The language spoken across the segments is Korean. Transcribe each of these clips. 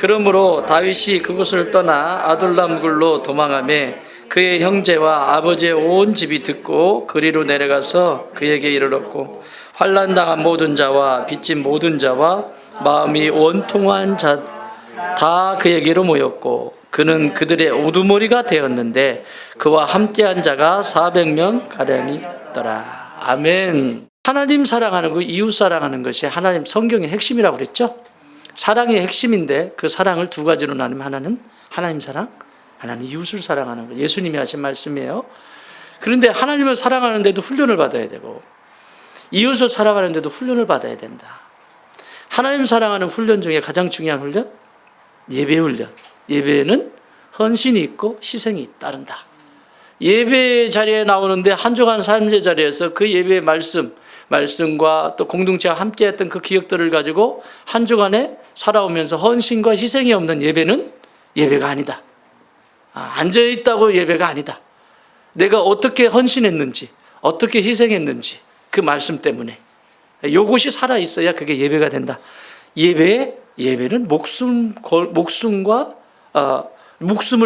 그러므로 다윗이 그곳을 떠나 아둘람 굴로 도망하며 그의 형제와 아버지의 온 집이 듣고 그리로 내려가서 그에게 이르렀고 환난당한 모든 자와 빚진 모든 자와 마음이 원통한 자 다 그에게로 모였고 그는 그들의 우두머리가 되었는데 그와 함께한 자가 400명 가량이 있더라. 아멘. 하나님 사랑하는 거, 이웃 사랑하는 것이 하나님 성경의 핵심이라고 그랬죠. 사랑의 핵심인데 그 사랑을 두 가지로 나누면 하나는 하나님 사랑, 하나는 이웃을 사랑하는 거. 예수님이 하신 말씀이에요. 그런데 하나님을 사랑하는데도 훈련을 받아야 되고 이웃을 사랑하는데도 훈련을 받아야 된다. 하나님 사랑하는 훈련 중에 가장 중요한 훈련? 예배 훈련. 예배에는 헌신이 있고 희생이 따른다. 예배 자리에 나오는데 한 주간 삶의 자리에서 그 예배의 말씀과 또 공동체와 함께했던 그 기억들을 가지고 한 주간에 살아오면서 헌신과 희생이 없는 예배는 예배가 아니다. 앉아있다고 예배가 아니다. 내가 어떻게 헌신했는지, 어떻게 희생했는지 그 말씀 때문에 이것이 살아있어야 그게 예배가 된다. 예배는 목숨을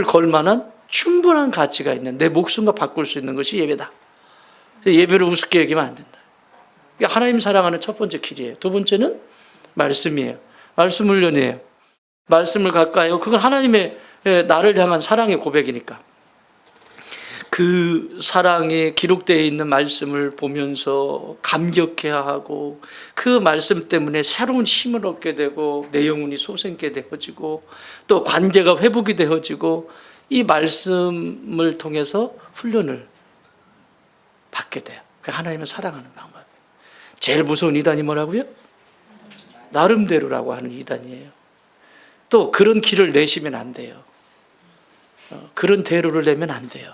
걸 만한 충분한 가치가 있는 내 목숨과 바꿀 수 있는 것이 예배다. 예배를 우습게 여기면 안 된다. 하나님 사랑하는 첫 번째 길이에요. 두 번째는 말씀이에요. 말씀 훈련이에요. 말씀을 가까이 하고 그건 하나님의 나를 향한 사랑의 고백이니까 그 사랑에 기록되어 있는 말씀을 보면서 감격해야 하고 그 말씀 때문에 새로운 힘을 얻게 되고 내 영혼이 솟게 되어지고 또 관계가 회복이 되어지고 이 말씀을 통해서 훈련을 받게 돼요. 그게 하나님을 사랑하는 방법이에요. 제일 무서운 이단이 뭐라고요? 나름대로라고 하는 이단이에요. 또 그런 길을 내시면 안 돼요. 그런 대로를 내면 안 돼요.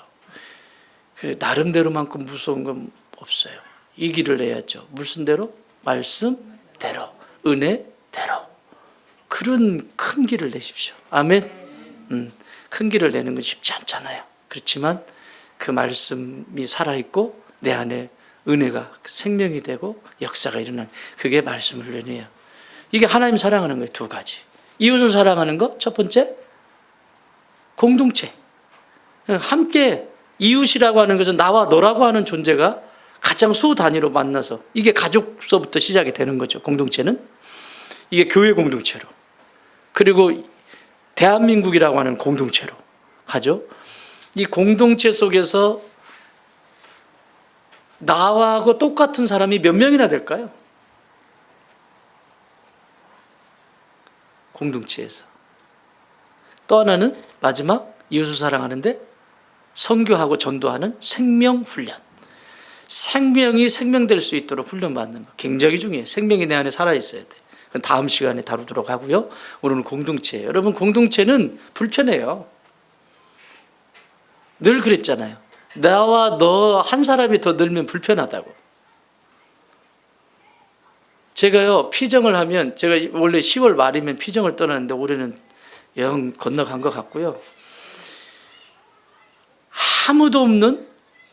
그 나름대로만큼 무서운 건 없어요. 이 길을 내야죠. 무슨 대로? 말씀대로, 은혜대로. 그런 큰 길을 내십시오. 아멘. 큰 길을 내는 건 쉽지 않잖아요. 그렇지만 그 말씀이 살아있고 내 안에 은혜가 생명이 되고 역사가 일어나는 그게 말씀 훈련이에요. 이게 하나님 사랑하는 거예요. 두 가지. 이웃을 사랑하는 거 첫 번째 공동체. 함께 이웃이라고 하는 것은 나와 너라고 하는 존재가 가장 소단위로 만나서 이게 가족서부터 시작이 되는 거죠. 공동체는 이게 교회 공동체로 그리고 대한민국이라고 하는 공동체로 가죠. 이 공동체 속에서 나하고 똑같은 사람이 몇 명이나 될까요? 공동체에서. 또 하나는 마지막 이웃을 사랑하는데 선교하고 전도하는 생명훈련. 생명이 생명될 수 있도록 훈련받는 거 굉장히 중요해요. 생명이 내 안에 살아있어야 돼. 그건 다음 시간에 다루도록 하고요. 오늘은 공동체예요. 여러분 공동체는 불편해요. 늘 그랬잖아요. 나와 너 한 사람이 더 늘면 불편하다고. 제가요 피정을 하면 제가 원래 10월 말이면 피정을 떠나는데 올해는 영 건너간 것 같고요. 아무도 없는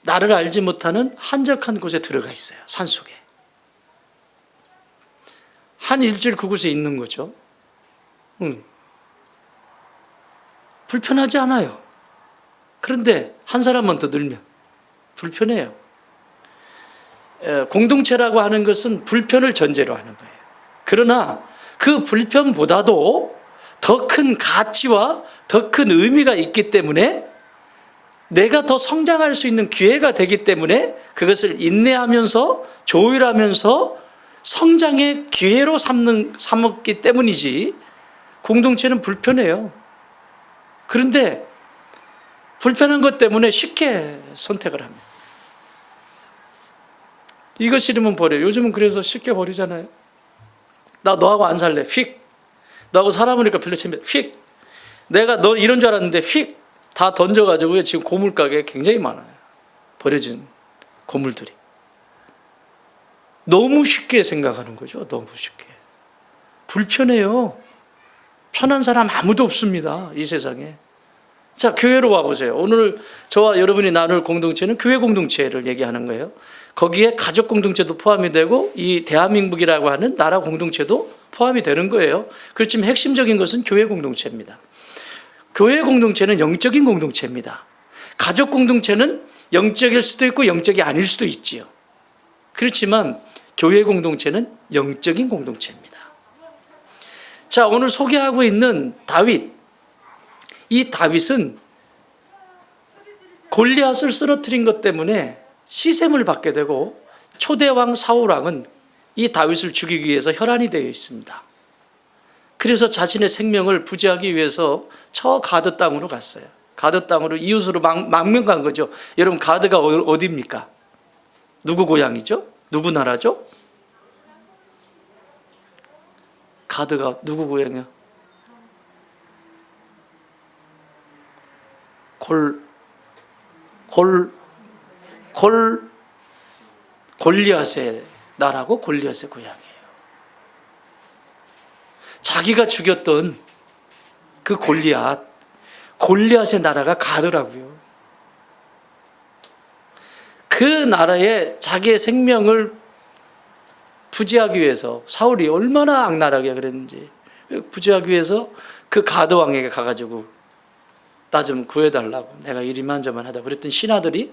나를 알지 못하는 한적한 곳에 들어가 있어요. 산속에. 한 일주일 그곳에 있는 거죠. 불편하지 않아요. 그런데 한 사람만 더 늘면 불편해요. 공동체라고 하는 것은 불편을 전제로 하는 거예요. 그러나 그 불편보다도 더 큰 가치와 더 큰 의미가 있기 때문에 내가 더 성장할 수 있는 기회가 되기 때문에 그것을 인내하면서 조율하면서 성장의 기회로 삼았기 때문이지 공동체는 불편해요. 그런데 불편한 것 때문에 쉽게 선택을 합니다. 이거 싫으면 버려요. 요즘은 그래서 쉽게 버리잖아요. 나 너하고 안 살래. 휙. 너하고 살아보니까 별로 재미없어. 휙. 내가 너 이런 줄 알았는데 휙. 다 던져가지고 지금 고물가게 굉장히 많아요. 버려진 고물들이. 너무 쉽게 생각하는 거죠. 너무 쉽게. 불편해요. 편한 사람 아무도 없습니다. 이 세상에. 자, 교회로 와보세요. 오늘 저와 여러분이 나눌 공동체는 교회 공동체를 얘기하는 거예요. 거기에 가족 공동체도 포함이 되고 이 대한민국이라고 하는 나라 공동체도 포함이 되는 거예요. 그렇지만 핵심적인 것은 교회 공동체입니다. 교회 공동체는 영적인 공동체입니다. 가족 공동체는 영적일 수도 있고 영적이 아닐 수도 있지요. 그렇지만 교회 공동체는 영적인 공동체입니다. 자, 오늘 소개하고 있는 다윗, 이 다윗은 골리앗을 쓰러뜨린 것 때문에 시샘을 받게 되고 초대왕 사울왕은 이 다윗을 죽이기 위해서 혈안이 되어 있습니다. 그래서 자신의 생명을 부지하기 위해서 저 가드 땅으로 갔어요. 가드 땅으로 이웃으로 망명 간 거죠. 여러분, 가드가 어디입니까? 누구 고향이죠? 누구 나라죠? 가드가 누구 고향이야? 골리앗의 나라고 골리앗의 고향이에요. 자기가 죽였던 그 골리앗의 나라가 가드라고요. 그 나라에 자기의 생명을 부지하기 위해서 사울이 얼마나 악랄하게 그랬는지 부지하기 위해서 그 가드 왕에게 가가지고 나 좀 구해달라고, 내가 이리만저만 하다 그랬더니 신하들이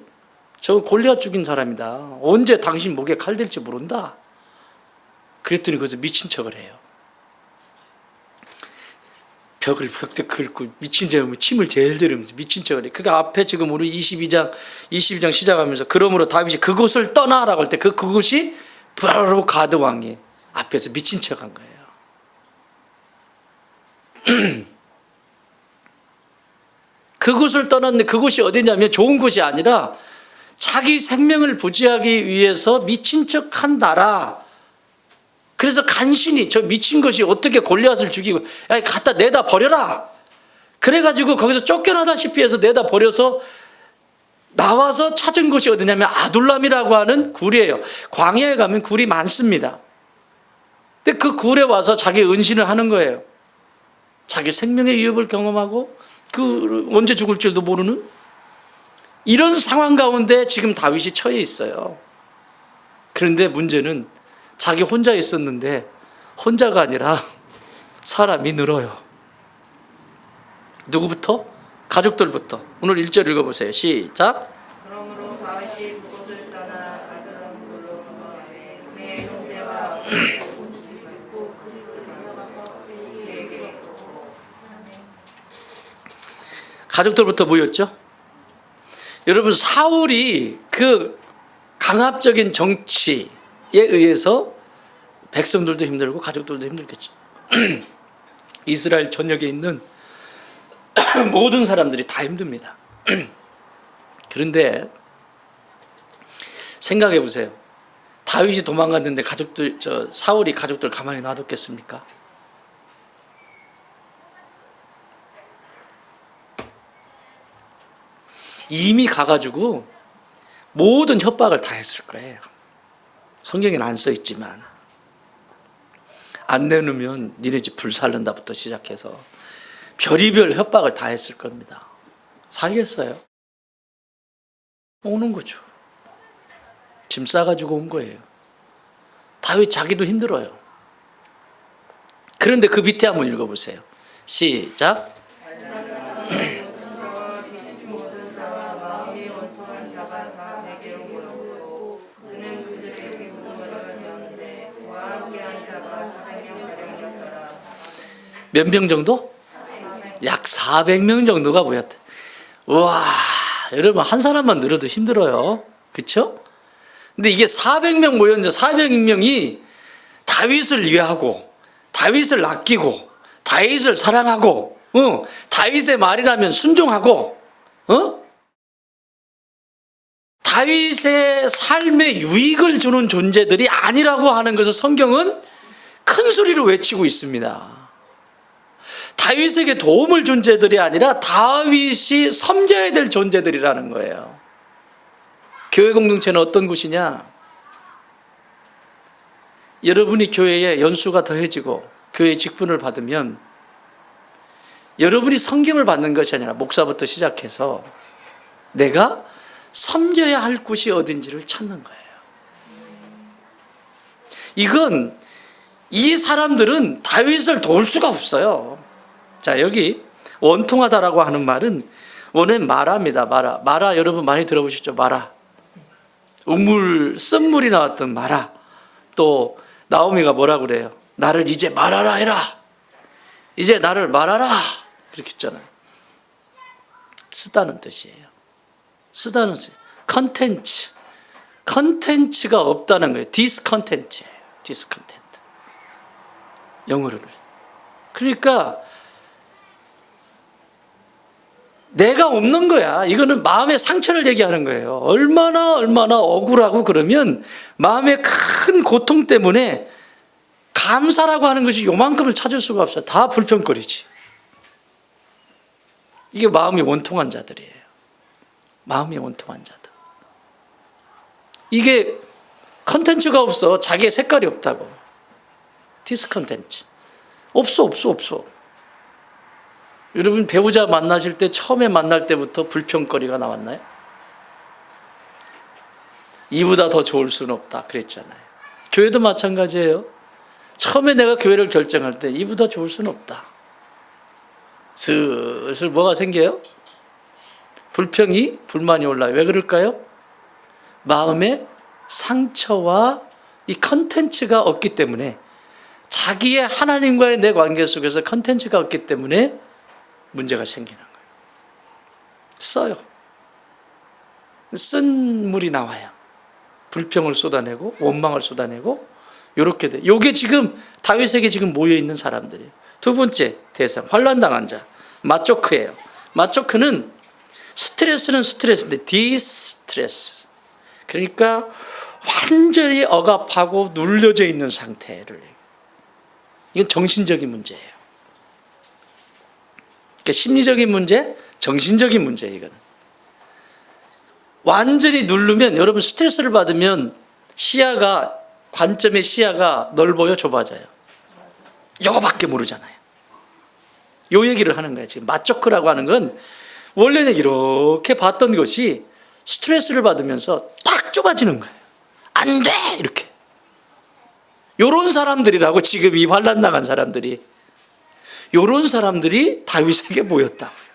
저 골리앗 죽인 사람이다, 언제 당신 목에 칼 댈지 모른다 그랬더니 거기서 미친 척을 해요. 벽을 벽대 긁고 미친 척하면 침을 제일 들으면서 미친 척을 해. 그 앞에 지금 우리 22장 시작하면서 그러므로 다윗이 그곳을 떠나라고 할 때 그곳이 바로 가드 왕이 앞에서 미친 척한 거예요. 그곳을 떠났는데 그곳이 어디냐면 좋은 곳이 아니라 자기 생명을 부지하기 위해서 미친 척한 나라. 그래서 간신히 저 미친 것이 어떻게 골리앗을 죽이고, 야, 갖다 내다 버려라. 그래가지고 거기서 쫓겨나다시피 해서 내다 버려서 나와서 찾은 곳이 어디냐면 아둘람이라고 하는 굴이에요. 광야에 가면 굴이 많습니다. 근데 그 굴에 와서 자기 은신을 하는 거예요. 자기 생명의 위협을 경험하고 그 언제 죽을 줄도 모르는 이런 상황 가운데 지금 다윗이 처해 있어요. 그런데 문제는 자기 혼자 있었는데 혼자가 아니라 사람이 늘어요. 누구부터? 가족들부터. 오늘 1절 읽어보세요. 시작. 그러므로 다윗이 그곳을 떠나 아둘람굴로 돌아가매 그의 형제와 아버지의 온 집이 듣고 그리로 나가서 그에게 이르고. 가족들부터 모였죠. 여러분, 사울이 그 강압적인 정치에 의해서 백성들도 힘들고 가족들도 힘들겠죠. 이스라엘 전역에 있는 모든 사람들이 다 힘듭니다. 그런데 생각해 보세요. 다윗이 도망갔는데 사울이 가족들 가만히 놔뒀겠습니까? 이미 가가지고 모든 협박을 다 했을 거예요. 성경에는 안 써 있지만 안 내놓으면 니네 집 불살른다부터 시작해서 별의별 협박을 다 했을 겁니다. 살겠어요? 오는 거죠. 짐 싸가지고 온 거예요. 다윗 자기도 힘들어요. 그런데 그 밑에 한번 읽어보세요. 시작. 모든 자와 마음이 원통한 자가 다 내게로 모였고 그는 그들의 기부금을 되었는데 그와 함께한 자가 400명가량이었더라. 몇 명 정도? 약 400명 정도가 모였대. 우와, 여러분, 한 사람만 늘어도 힘들어요. 그렇죠? 근데 이게 400명 모였는데 400명이 다윗을 이해하고 다윗을 아끼고 다윗을 사랑하고 다윗의 말이라면 순종하고 다윗의 삶에 유익을 주는 존재들이 아니라고 하는 것을 성경은 큰 소리로 외치고 있습니다. 다윗에게 도움을 준 존재들이 아니라 다윗이 섬겨야 될 존재들이라는 거예요. 교회 공동체는 어떤 곳이냐? 여러분이 교회에 연수가 더해지고 교회 직분을 받으면 여러분이 섬김을 받는 것이 아니라 목사부터 시작해서 내가 섬겨야 할 곳이 어딘지를 찾는 거예요. 이건 이 사람들은 다윗을 도울 수가 없어요. 자, 여기 원통하다라고 하는 말은 원래는 마라입니다. 마라 여러분 많이 들어보셨죠? 마라. 쓴물이 나왔던 마라. 또 나오미가 뭐라 그래요? 나를 이제 말하라 해라. 이제 나를 말하라. 그렇게 했잖아요. 쓰다는 뜻이에요. 쓰다는 뜻. 컨텐츠가 없다는 거예요. 디스컨텐츠예요. 디스컨텐트. 영어로는. 그러니까 내가 없는 거야. 이거는 마음의 상처를 얘기하는 거예요. 얼마나 억울하고 그러면 마음의 큰 고통 때문에 감사라고 하는 것이 요만큼을 찾을 수가 없어요. 다 불평거리지. 이게 마음이 원통한 자들이에요. 마음이 원통한 자들. 이게 컨텐츠가 없어. 자기의 색깔이 없다고. 디스컨텐츠. 없어. 여러분 배우자 만나실 때 처음에 만날 때부터 불평거리가 나왔나요? 이보다 더 좋을 수는 없다 그랬잖아요. 교회도 마찬가지예요. 처음에 내가 교회를 결정할 때 이보다 좋을 수는 없다. 슬슬 뭐가 생겨요? 불만이 올라요. 왜 그럴까요? 마음에 상처와 이 컨텐츠가 없기 때문에, 자기의 하나님과의 내 관계 속에서 컨텐츠가 없기 때문에 문제가 생기는 거예요. 써요. 쓴 물이 나와요. 불평을 쏟아내고 원망을 쏟아내고 이렇게 돼. 이게 지금 다윗에게 지금 모여 있는 사람들이에요. 두 번째 대상, 환난당한 자, 마초크예요. 마초크는 스트레스는 스트레스인데 디스트레스. 그러니까 완전히 억압하고 눌려져 있는 상태를. 이건 정신적인 문제예요. 그러니까 심리적인 문제, 정신적인 문제. 이거는 완전히 누르면, 여러분 스트레스를 받으면 관점의 시야가 넓어요, 좁아져요? 이거밖에 모르잖아요. 요 얘기를 하는 거예요. 지금 마초크라고 하는 건 원래는 이렇게 봤던 것이 스트레스를 받으면서 딱 좁아지는 거예요. 안 돼! 이렇게. 요런 사람들이라고, 지금 이 환난 당한 사람들이. 요런 사람들이 다윗에게 모였다고요.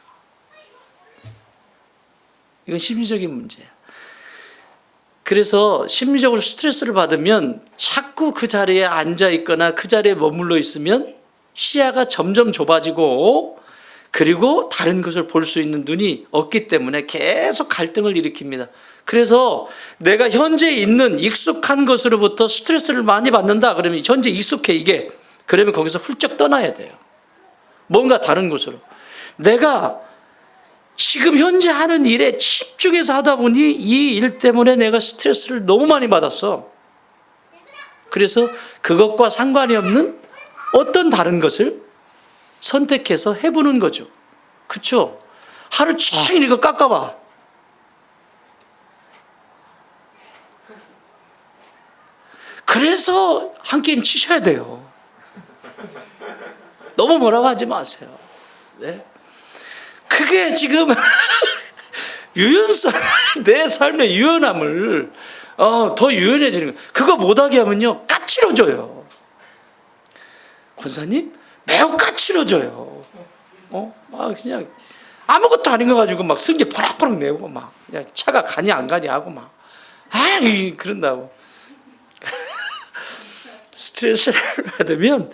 이건 심리적인 문제예요. 그래서 심리적으로 스트레스를 받으면 자꾸 그 자리에 앉아 있거나 그 자리에 머물러 있으면 시야가 점점 좁아지고, 그리고 다른 것을 볼 수 있는 눈이 없기 때문에 계속 갈등을 일으킵니다. 그래서 내가 현재 있는 익숙한 것으로부터 스트레스를 많이 받는다 그러면, 현재 익숙해 이게, 그러면 거기서 훌쩍 떠나야 돼요. 뭔가 다른 곳으로. 내가 지금 현재 하는 일에 집중해서 하다 보니 이 일 때문에 내가 스트레스를 너무 많이 받았어. 그래서 그것과 상관이 없는 어떤 다른 것을 선택해서 해보는 거죠. 그렇죠? 하루 종일 이거 깎아봐. 그래서 한 게임 치셔야 돼요. 너무 뭐라고 하지 마세요. 네? 그게 지금 내 삶의 유연함을 더 유연해지는 거예요. 그거 못하게 하면요, 까칠해져요. 권사님, 매우 까칠해져요. 막 그냥 아무것도 아닌 거 가지고 막 승기 포락포락 내고 막 그냥 차가 가니 안 가니 하고 막 그런다고. 스트레스를 받으면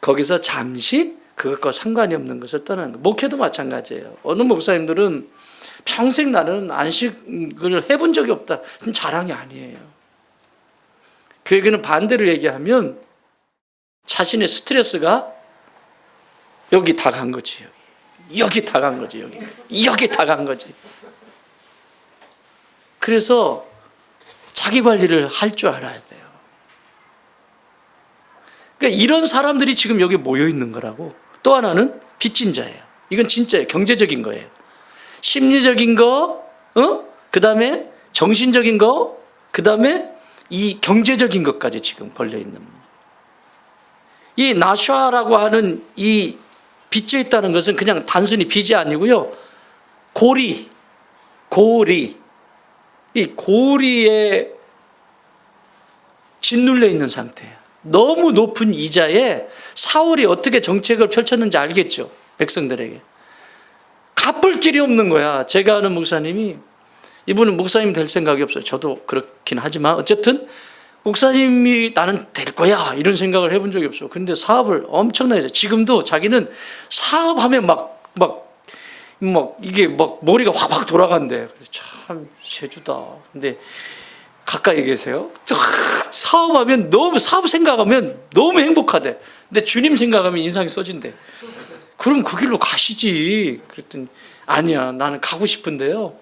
거기서 잠시 그것과 상관이 없는 것을 떠나는 거예요. 목회도 마찬가지예요. 어느 목사님들은 평생 나는 안식을 해본 적이 없다. 그럼 자랑이 아니에요. 그에게는 반대로 얘기하면 자신의 스트레스가 여기 다 간 거지. 여기 다 간 거지. 여기 다 간 거지. 그래서 자기 관리를 할 줄 알아야 돼요. 그러니까 이런 사람들이 지금 여기 모여 있는 거라고. 또 하나는 빚진 자예요. 이건 진짜예요. 경제적인 거예요. 심리적인 거, 그 다음에 정신적인 거, 그 다음에 이 경제적인 것까지 지금 걸려 있는. 이 나샤라고 하는 이 빚져 있다는 것은 그냥 단순히 빚이 아니고요. 고리. 이 고리에 짓눌려 있는 상태예요. 너무 높은 이자에 사울이 어떻게 정책을 펼쳤는지 알겠죠? 백성들에게. 갚을 길이 없는 거야. 제가 아는 목사님이, 이분은 목사님 될 생각이 없어요. 저도 그렇긴 하지만 어쨌든 목사님이 나는 될 거야 이런 생각을 해본 적이 없어. 근데 사업을 엄청나게 해서 지금도 자기는 사업하면 이게 막 머리가 확확 돌아간대. 참 제주다. 근데 가까이 계세요? 사업하면 너무, 사업 생각하면 너무 행복하대. 근데 주님 생각하면 인상이 써진대. 그럼 그 길로 가시지. 그랬더니 아니야, 나는 가고 싶은데요,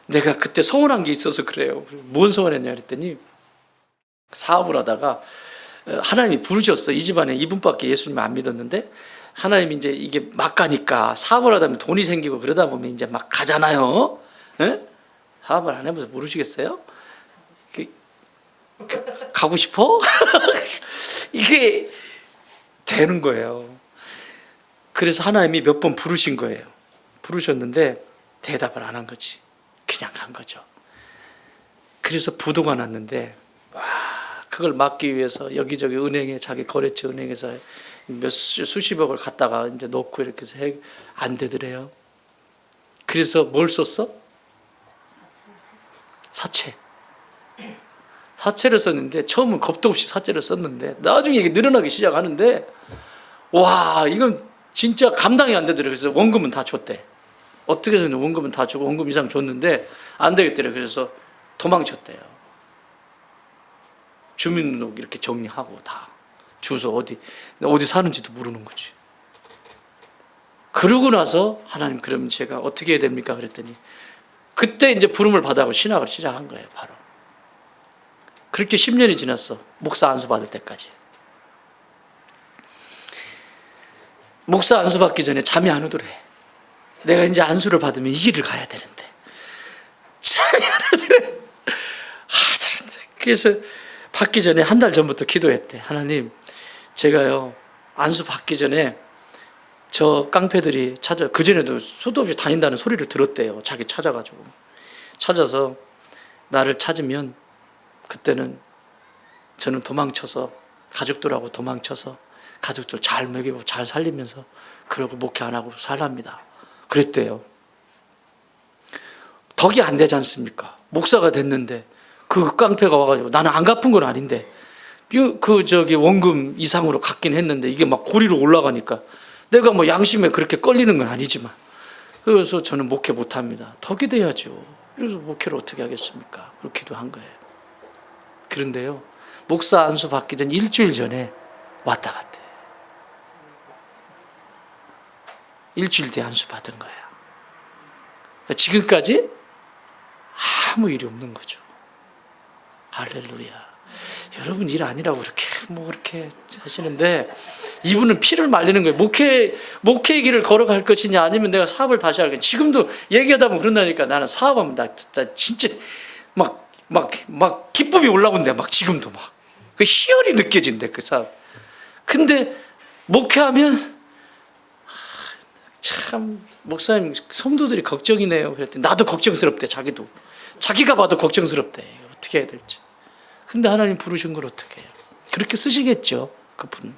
내가 그때 서운한 게 있어서 그래요. 뭔 서운했냐 그랬더니 사업을 하다가 하나님이 부르셨어. 이 집안에 이분밖에 예수님을 안 믿었는데 하나님이 이제 이게 막 가니까, 사업을 하다 보면 돈이 생기고 그러다 보면 이제 막 가잖아요. 에? 사업을 안 해봐서 모르시겠어요? 가고 싶어? 이게 되는 거예요. 그래서 하나님이 몇 번 부르신 거예요. 부르셨는데 대답을 안 한 거지. 그냥 간 거죠. 그래서 부도가 났는데, 와, 그걸 막기 위해서 여기저기 은행에, 자기 거래처 은행에서 수십억을 갖다가 이제 넣고 이렇게 해서 안 되더래요. 그래서 뭘 썼어? 사채를 썼는데, 처음은 겁도 없이 사채를 썼는데 나중에 이게 늘어나기 시작하는데, 와, 이건 진짜 감당이 안 되더래요. 그래서 원금은 다 줬대. 어떻게 해서든 원금은 다 주고 원금 이상 줬는데 안 되겠더래요. 그래서 도망쳤대요. 주민등록 이렇게 정리하고 다 주소 어디 사는지도 모르는 거지. 그러고 나서 하나님, 그러면 제가 어떻게 해야 됩니까? 그랬더니 그때 이제 부름을 받아고 신학을 시작한 거예요. 바로 그렇게 10년이 지났어. 목사 안수 받을 때까지. 목사 안수 받기 전에 잠이 안 오더래. 내가 이제 안수를 받으면 이 길을 가야 되는데 잠이 안 오더래. 그래서 받기 전에 한 달 전부터 기도했대. 하나님, 제가요 안수 받기 전에 저 깡패들이 그전에도 수도 없이 다닌다는 소리를 들었대요. 자기 찾아서 나를 찾으면 그때는 저는 도망쳐서, 가족들하고 도망쳐서 가족들 잘 먹이고 잘 살리면서 그러고 목회 안 하고 살랍니다. 그랬대요. 덕이 안 되지 않습니까? 목사가 됐는데 그 깡패가 와가지고, 나는 안 갚은 건 아닌데 원금 이상으로 갚긴 했는데 이게 막 고리로 올라가니까 내가 뭐 양심에 그렇게 걸리는 건 아니지만, 그래서 저는 목회 못 합니다. 덕이 돼야죠. 그래서 목회를 어떻게 하겠습니까? 그렇게도 한 거예요. 그런데요, 목사 안수 받기 전 일주일 전에 왔다 갔대. 일주일 뒤에 안수 받은 거야. 지금까지 아무 일이 없는 거죠. 할렐루야. 여러분, 일 아니라고 그렇게 하시는데, 이분은 피를 말리는 거예요. 목회의 길을 걸어갈 것이냐, 아니면 내가 사업을 다시 할 것이냐. 지금도 얘기하다 보면 그런다니까. 나는 사업하면 나 진짜 막 기쁨이 올라온대. 막 지금도 막 그 희열이 느껴진대, 그 사업. 근데 목회하면 참, 목사님, 성도들이 걱정이네요. 그랬더니 나도 걱정스럽대. 자기가 봐도 걱정스럽대. 어떻게 해야 될지. 근데 하나님 부르신 걸 어떻게 해요? 그렇게 쓰시겠죠, 그분.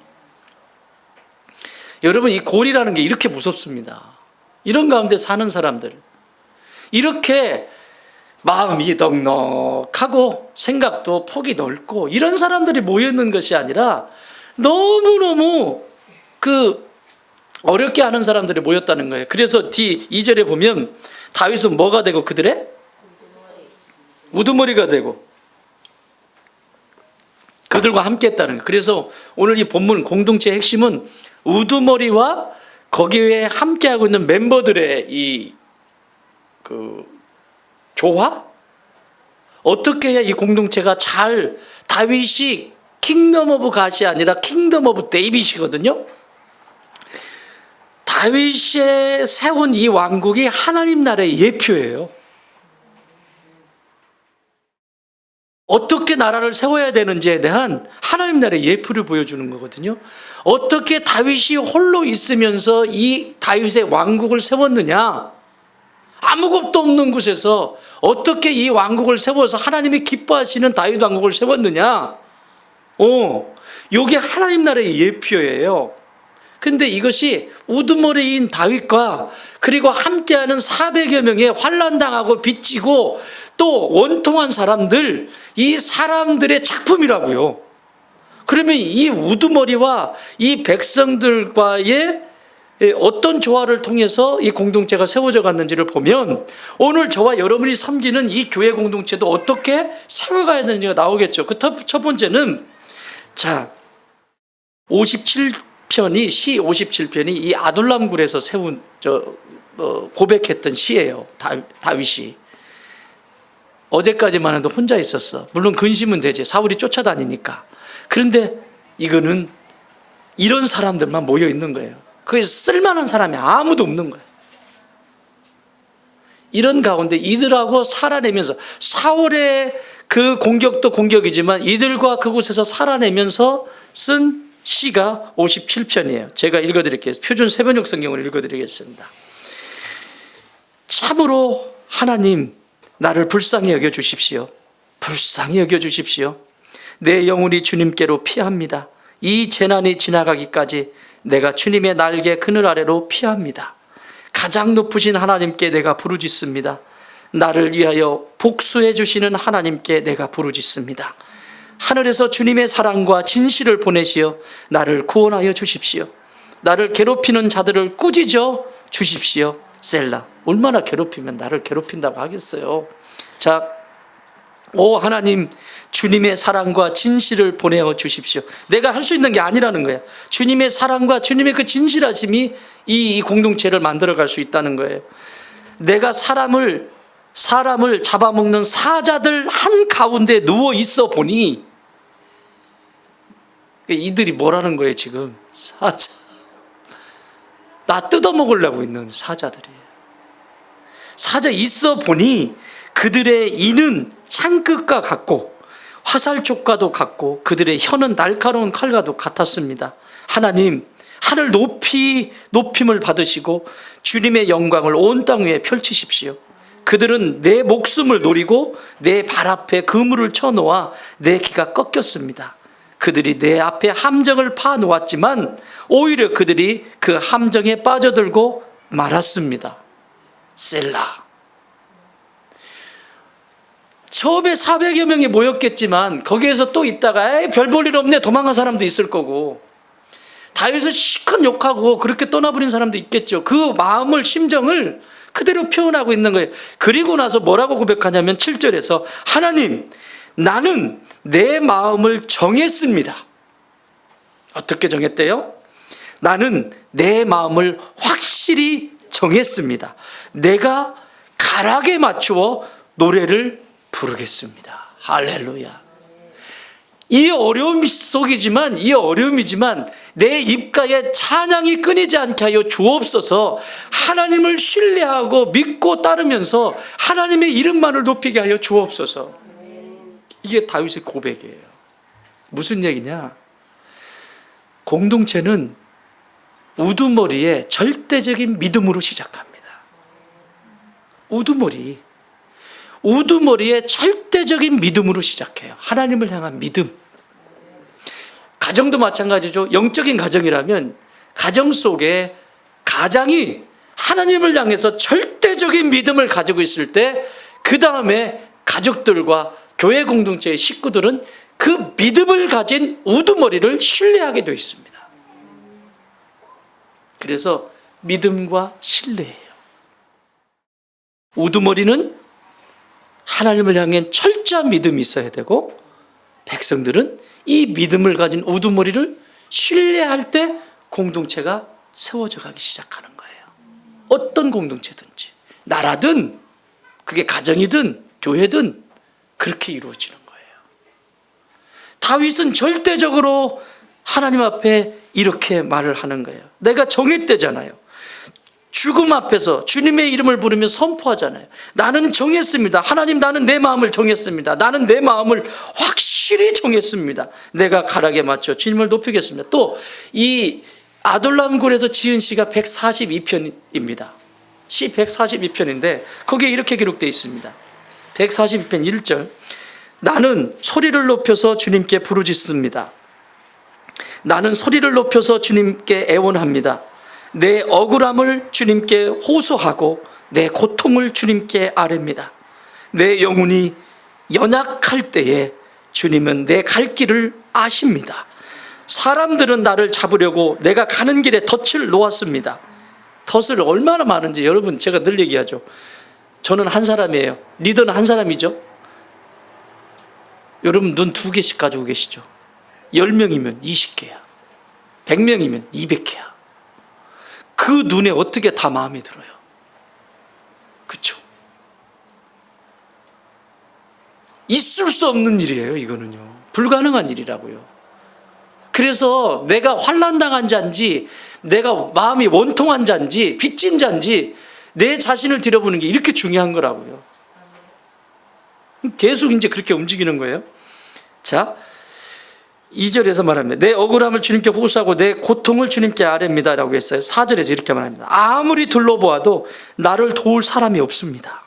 여러분, 이 골이라는 게 이렇게 무섭습니다. 이런 가운데 사는 사람들, 이렇게 마음이 넉넉하고 생각도 폭이 넓고 이런 사람들이 모여있는 것이 아니라 너무너무 어렵게 하는 사람들이 모였다는 거예요. 그래서 뒤 2절에 보면 다윗은 뭐가 되고 그들의 우두머리가 되고 그들과 함께 했다는 거예요. 그래서 오늘 이 본문 공동체의 핵심은 우두머리와 거기에 함께하고 있는 멤버들의 조화? 어떻게 해야 이 공동체가 다윗이 킹덤 오브 갓이 아니라 킹덤 오브 데이빗이거든요. 다윗이 세운 이 왕국이 하나님 나라의 예표예요. 어떻게 나라를 세워야 되는지에 대한 하나님 나라의 예표를 보여주는 거거든요. 어떻게 다윗이 홀로 있으면서 이 다윗의 왕국을 세웠느냐, 아무것도 없는 곳에서 어떻게 이 왕국을 세워서 하나님이 기뻐하시는 다윗 왕국을 세웠느냐, 요게 하나님 나라의 예표예요. 근데 이것이 우두머리인 다윗과 그리고 함께하는 400여 명의 환난당하고 빚지고 또 원통한 사람들, 이 사람들의 작품이라고요. 그러면 이 우두머리와 이 백성들과의 어떤 조화를 통해서 이 공동체가 세워져 갔는지를 보면 오늘 저와 여러분이 섬기는 이 교회 공동체도 어떻게 세워가야 되는지가 나오겠죠. 그 첫 번째는 자 57편이 시 57편이 이 아둘람굴에서 세운 고백했던 시예요. 다윗이 어제까지만 해도 혼자 있었어. 물론 근심은 되지. 사울이 쫓아다니니까. 그런데 이거는 이런 사람들만 모여 있는 거예요. 그게 쓸만한 사람이 아무도 없는 거예요. 이런 가운데 이들하고 살아내면서 사울의 그 공격도 공격이지만 이들과 그곳에서 살아내면서 쓴 시가 57편이에요. 제가 읽어드릴게요. 표준 세번역 성경을 읽어드리겠습니다. 참으로 하나님 나를 불쌍히 여겨주십시오. 불쌍히 여겨주십시오. 내 영혼이 주님께로 피합니다. 이 재난이 지나가기까지 내가 주님의 날개 그늘 아래로 피합니다. 가장 높으신 하나님께 내가 부르짖습니다. 나를 위하여 복수해 주시는 하나님께 내가 부르짖습니다. 하늘에서 주님의 사랑과 진실을 보내시어 나를 구원하여 주십시오. 나를 괴롭히는 자들을 꾸짖어 주십시오. 셀라. 얼마나 괴롭히면 나를 괴롭힌다고 하겠어요. 자, 오 하나님, 주님의 사랑과 진실을 보내어 주십시오. 내가 할 수 있는 게 아니라는 거예요. 주님의 사랑과 주님의 그 진실하심이 이 공동체를 만들어갈 수 있다는 거예요. 내가 사람을 잡아먹는 사자들 한가운데 누워 있어 보니 이들이 뭐라는 거예요 지금. 사자, 나 뜯어먹으려고 있는 사자들이에요. 사자 있어 보니 그들의 이는 창끝과 같고 화살촉과도 같고 그들의 혀는 날카로운 칼과도 같았습니다. 하나님, 하늘 높임을 받으시고 주님의 영광을 온 땅 위에 펼치십시오. 그들은 내 목숨을 노리고 내 발 앞에 그물을 쳐놓아 내 기가 꺾였습니다. 그들이 내 앞에 함정을 파놓았지만 오히려 그들이 그 함정에 빠져들고 말았습니다. 셀라. 처음에 400여 명이 모였겠지만 거기에서 또 있다가 별 볼 일 없네 도망간 사람도 있을 거고 다윗을 실컷 욕하고 그렇게 떠나버린 사람도 있겠죠. 그 마음을 심정을 그대로 표현하고 있는 거예요. 그리고 나서 뭐라고 고백하냐면 7절에서 하나님 나는 내 마음을 정했습니다. 어떻게 정했대요? 나는 내 마음을 확실히 정했습니다. 내가 가락에 맞추어 노래를 부르겠습니다. 할렐루야. 이 어려움이지만 내 입가에 찬양이 끊이지 않게 하여 주옵소서. 하나님을 신뢰하고 믿고 따르면서 하나님의 이름만을 높이게 하여 주옵소서. 이게 다윗의 고백이에요. 무슨 얘기냐? 공동체는 우두머리의 절대적인 믿음으로 시작합니다. 우두머리의 절대적인 믿음으로 시작해요. 하나님을 향한 믿음. 가정도 마찬가지죠. 영적인 가정이라면 가정 속에 가장이 하나님을 향해서 절대적인 믿음을 가지고 있을 때 그 다음에 가족들과 교회 공동체의 식구들은 그 믿음을 가진 우두머리를 신뢰하게 되어 있습니다. 그래서 믿음과 신뢰예요. 우두머리는 하나님을 향한 철저한 믿음이 있어야 되고 백성들은 이 믿음을 가진 우두머리를 신뢰할 때 공동체가 세워져 가기 시작하는 거예요. 어떤 공동체든지 나라든 그게 가정이든 교회든 그렇게 이루어지는 거예요. 다윗은 절대적으로 하나님 앞에 이렇게 말을 하는 거예요. 내가 정했대잖아요. 죽음 앞에서 주님의 이름을 부르며 선포하잖아요. 나는 정했습니다. 하나님, 나는 내 마음을 정했습니다. 나는 내 마음을 확실히 정했습니다. 내가 가락에 맞춰 주님을 높이겠습니다. 또 이 아둘람굴에서 지은 시가 142편입니다. 시 142편인데 거기에 이렇게 기록되어 있습니다. 142편 1절 나는 소리를 높여서 주님께 부르짖습니다. 나는 소리를 높여서 주님께 애원합니다. 내 억울함을 주님께 호소하고 내 고통을 주님께 아뢰입니다. 내 영혼이 연약할 때에 주님은 내 갈 길을 아십니다. 사람들은 나를 잡으려고 내가 가는 길에 덫을 놓았습니다. 덫을 얼마나 많은지 여러분, 제가 늘 얘기하죠. 저는 한 사람이에요. 리더는 한 사람이죠. 여러분 눈 2개씩 가지고 계시죠. 10명이면 20개야. 100명이면 200개야. 그 눈에 어떻게 다 마음에 들어요? 그렇죠? 있을 수 없는 일이에요. 이거는요, 불가능한 일이라고요. 그래서 내가 환난당한 자인지, 내가 마음이 원통한 자인지, 빚진 자인지 내 자신을 들여보는 게 이렇게 중요한 거라고요. 계속 이제 그렇게 움직이는 거예요. 자, 2절에서 말합니다. 내 억울함을 주님께 호소하고 내 고통을 주님께 아뢰입니다 라고 했어요. 4절에서 이렇게 말합니다. 아무리 둘러보아도 나를 도울 사람이 없습니다.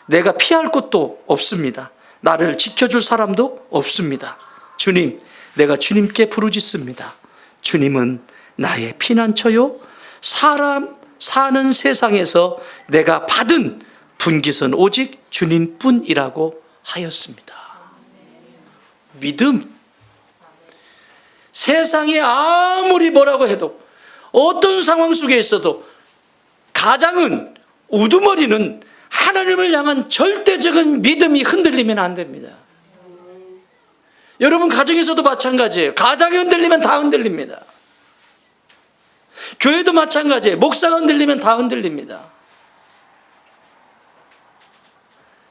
내가 피할 곳도 없습니다. 나를 지켜줄 사람도 없습니다. 주님, 내가 주님께 부르짖습니다. 주님은 나의 피난처요, 사람 사는 세상에서 내가 받은 분깃은 오직 주님뿐이라고 하였습니다. 믿음. 세상이 아무리 뭐라고 해도, 어떤 상황 속에 있어도 가장은, 우두머리는 하나님을 향한 절대적인 믿음이 흔들리면 안 됩니다. 여러분 가정에서도 마찬가지예요. 가정이 흔들리면 다 흔들립니다. 교회도 마찬가지예요. 목사가 흔들리면 다 흔들립니다.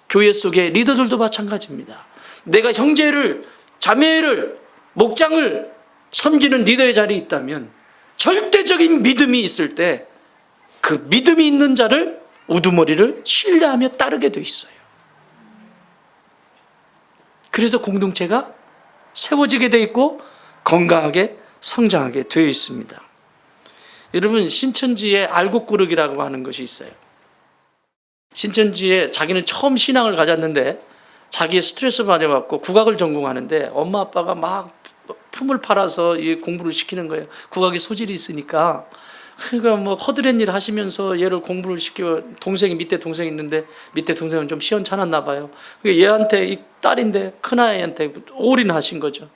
교회 속의 리더들도 마찬가지입니다. 내가 형제를, 자매를, 목장을 섬기는 리더의 자리에 있다면 절대적인 믿음이 있을 때 그 믿음이 있는 자를, 우두머리를 신뢰하며 따르게 돼 있어요. 그래서 공동체가 세워지게 돼 있고 건강하게 성장하게 되어 있습니다. 여러분, 신천지에 알곡구르기라고 하는 것이 있어요. 신천지에 자기는 처음 신앙을 가졌는데 자기의 스트레스 받아갖고 국악을 전공하는데 엄마 아빠가 막 품을 팔아서 이 공부를 시키는 거예요. 국악에 소질이 있으니까. 그러니까 뭐 허드렛 일 하시면서 얘를 공부를 시키고, 동생이, 밑에 동생이 있는데 밑에 동생은 좀 시원찮았나 봐요. 얘한테, 이 딸인데 큰아이한테 올인하신 거죠.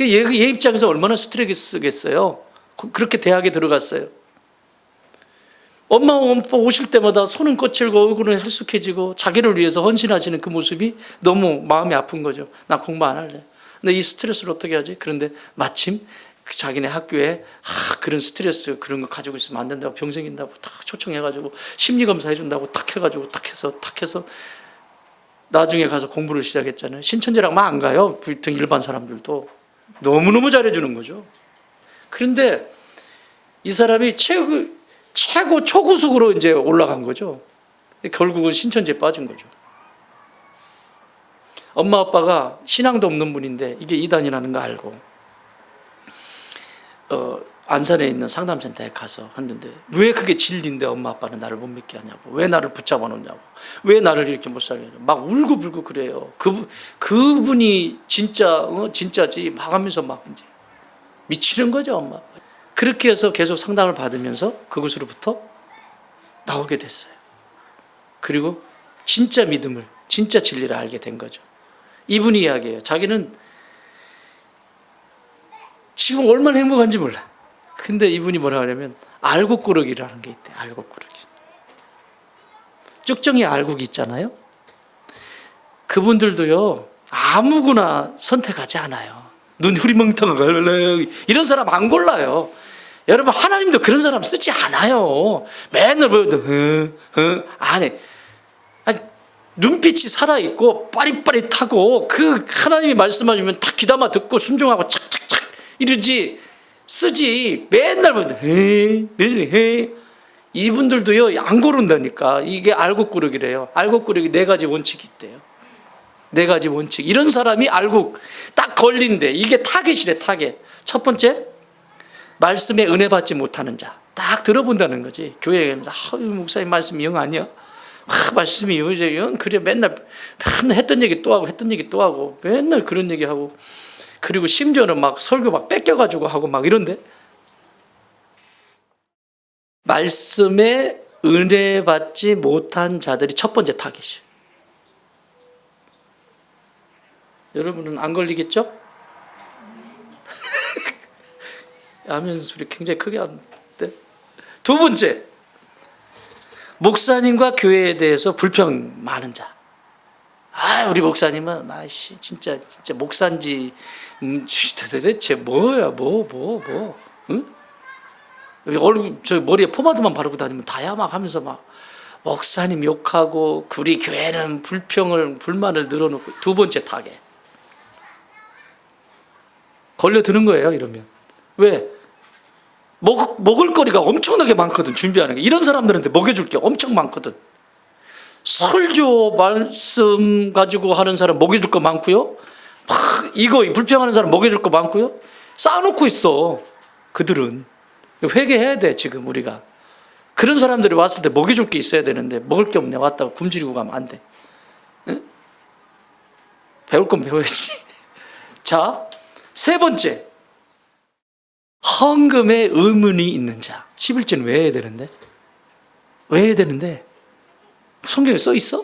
얘 입장에서 얼마나 스트레스겠어요. 그렇게 대학에 들어갔어요. 엄마 아빠 오실 때마다 손은 거칠고 얼굴은 헬쑥해지고 자기를 위해서 헌신하시는 그 모습이 너무 마음이 아픈 거죠. 나 공부 안 할래. 근데 이 스트레스를 어떻게 하지? 그런데 마침 자기네 학교에 그런 스트레스, 그런 거 가지고 있으면 안 된다고, 병 생긴다고 탁 초청해가지고 심리검사 해준다고 탁 해가지고 탁 해서 나중에 가서 공부를 시작했잖아요. 신천지랑 막 안 가요. 보통 일반 사람들도 너무너무 잘해주는 거죠. 그런데 이 사람이 최고 초고속으로 이제 올라간 거죠. 결국은 신천지에 빠진 거죠. 엄마 아빠가 신앙도 없는 분인데 이게 이단이라는 거 알고 안산에 있는 상담센터에 가서 했는데, 왜 그게 진리인데 엄마 아빠는 나를 못 믿게 하냐고, 왜 나를 붙잡아 놓냐고, 왜 나를 이렇게 못 살게 하냐고 막 울고불고 그래요. 그분이 진짜지 막 하면서 막 이제 미치는 거죠, 엄마 아빠. 그렇게 해서 계속 상담을 받으면서 그곳으로부터 나오게 됐어요. 그리고 진짜 믿음을, 진짜 진리를 알게 된 거죠. 이분이 이야기해요. 자기는 지금 얼마나 행복한지 몰라. 근데 이분이 뭐라 하냐면 알곡구르기라는 게 있대. 알곡구르기. 쭉정이 알곡이 있잖아요. 그분들도요, 아무거나 선택하지 않아요. 눈 흐리멍텅하고 이런 사람 안 골라요. 여러분, 하나님도 그런 사람 쓰지 않아요. 맨날 보여도 안 해. 눈빛이 살아있고 빠릿빠릿하고 그 하나님이 말씀하시면 탁 귀담아 듣고 순종하고 착착착 이러지, 쓰지. 맨날 보여도 이분들도요 안 고른다니까. 이게 알곡구르기래요. 알곡구르기 4가지 원칙이 있대요. 4가지 원칙. 이런 사람이 알곡 딱 걸린대. 이게 타겟이래, 타겟. 첫 번째, 말씀에 은혜 받지 못하는 자. 딱 들어본다는 거지. 교회에 가면서 목사님 말씀 영 아니야? 말씀이 그래 맨날 했던 얘기 또 하고 했던 얘기 또 하고 맨날 그런 얘기 하고 그리고 심지어는 막 설교 막 뺏겨가지고 하고 막 이런데 말씀에 은혜 받지 못한 자들이 첫 번째 타겟이에요. 여러분은 안 걸리겠죠? 아멘 소리 굉장히 크게 하는데. 두 번째, 목사님과 교회에 대해서 불평 많은 자. 우리 목사님은 진짜 목사인지 도대체 뭐야 응? 얼굴 저 머리에 포마드만 바르고 다니면 다야 막 하면서 막 목사님 욕하고 우리 교회는 불만을 늘어놓고. 두 번째 타겟 걸려드는 거예요. 이러면 왜? 먹을 거리가 엄청나게 많거든. 준비하는 게 이런 사람들한테 먹여줄 게 엄청 많거든. 설교 말씀 가지고 하는 사람 먹여줄 거 많고요. 이거 불평하는 사람 먹여줄 거 많고요. 쌓아놓고 있어. 그들은 회개해야 돼. 지금 우리가 그런 사람들이 왔을 때 먹여줄 게 있어야 되는데 먹을 게 없네. 왔다가 굶주리고 가면 안 돼. 응? 배울 건 배워야지. 자, 세 번째, 헌금에 의문이 있는 자. 11조는 왜 해야 되는데? 왜 해야 되는데? 성경에 써 있어?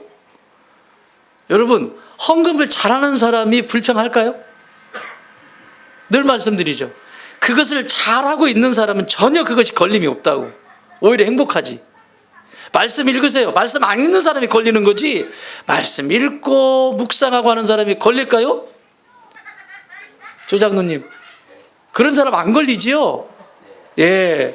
여러분, 헌금을 잘하는 사람이 불평할까요? 늘 말씀드리죠. 그것을 잘하고 있는 사람은 전혀 그것이 걸림이 없다고. 오히려 행복하지. 말씀 읽으세요. 말씀 안 읽는 사람이 걸리는 거지 말씀 읽고 묵상하고 하는 사람이 걸릴까요? 조장로님, 그런 사람 안 걸리지요? 예.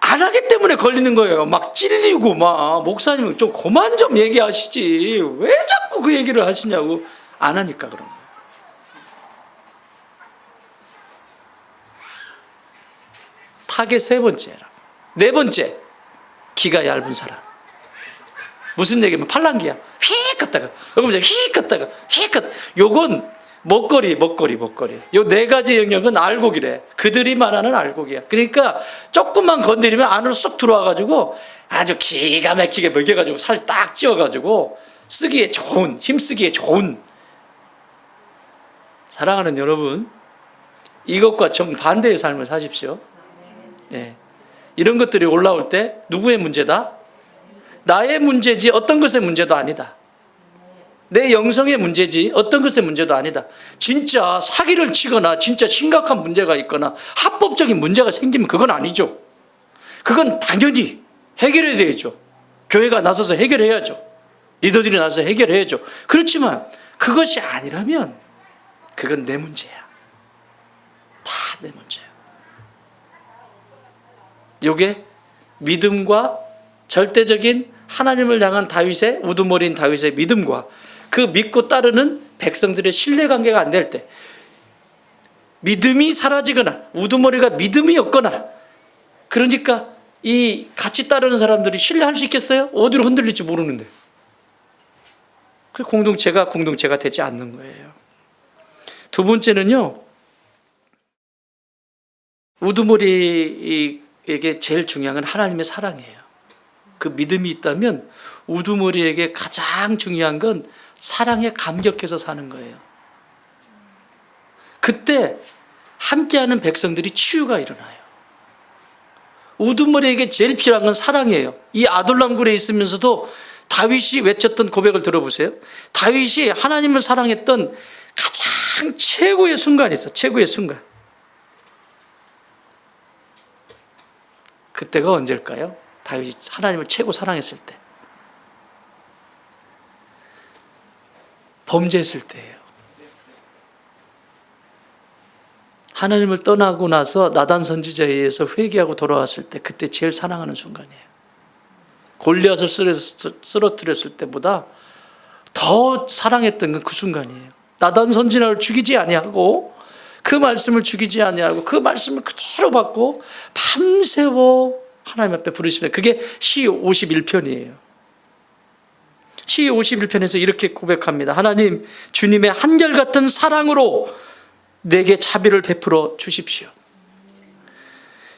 안 하기 때문에 걸리는 거예요. 막 찔리고 막 목사님 좀 그만 좀 얘기하시지 왜 자꾸 그 얘기를 하시냐고. 안 하니까 그런 거예요. 타겟 세 번째라. 네 번째, 기가 얇은 사람. 무슨 얘기면 팔랑귀야. 휙 갔다가 여기 휙 갔다가 휙 갔다. 요건 먹거리. 요 네 가지 영역은 알곡이래. 그들이 말하는 알곡이야. 그러니까 조금만 건드리면 안으로 쏙 들어와가지고 아주 기가 막히게 먹여가지고 살 딱 찌워가지고 쓰기에 좋은, 힘쓰기에 좋은. 사랑하는 여러분, 이것과 정반대의 삶을 사십시오. 네. 이런 것들이 올라올 때 누구의 문제다? 나의 문제지 어떤 것의 문제도 아니다. 내 영성의 문제지 어떤 것의 문제도 아니다. 진짜 사기를 치거나 진짜 심각한 문제가 있거나 합법적인 문제가 생기면 그건 아니죠. 그건 당연히 해결해야 되죠. 교회가 나서서 해결해야죠. 리더들이 나서서 해결해야죠. 그렇지만 그것이 아니라면 그건 내 문제야. 다 내 문제야. 이게 믿음과 절대적인 하나님을 향한 다윗의 우두머리인 다윗의 믿음과 그 믿고 따르는 백성들의 신뢰관계가 안 될 때, 믿음이 사라지거나 우두머리가 믿음이 없거나, 그러니까 이 같이 따르는 사람들이 신뢰할 수 있겠어요? 어디로 흔들릴지 모르는데. 그 공동체가 되지 않는 거예요. 두 번째는요, 우두머리에게 제일 중요한 건 하나님의 사랑이에요. 그 믿음이 있다면 우두머리에게 가장 중요한 건 사랑에 감격해서 사는 거예요. 그때 함께하는 백성들이 치유가 일어나요. 우두머리에게 제일 필요한 건 사랑이에요. 이 아둘람굴에 있으면서도 다윗이 외쳤던 고백을 들어보세요. 다윗이 하나님을 사랑했던 가장 최고의 순간이 있어. 최고의 순간. 그때가 언제일까요? 다윗이 하나님을 최고 사랑했을 때. 범죄했을 때예요. 하나님을 떠나고 나서 나단 선지자에 의해서 회개하고 돌아왔을 때, 그때 제일 사랑하는 순간이에요. 골리앗을 쓰러뜨렸을 때보다 더 사랑했던 건 그 순간이에요. 나단 선지자를 죽이지 아니하고, 그 말씀을 죽이지 아니하고, 그 말씀을 그대로 받고 밤새워 하나님 앞에 부르시면, 그게 시 51편이에요. 시 51편에서 이렇게 고백합니다. 하나님, 주님의 한결같은 사랑으로 내게 자비를 베풀어 주십시오.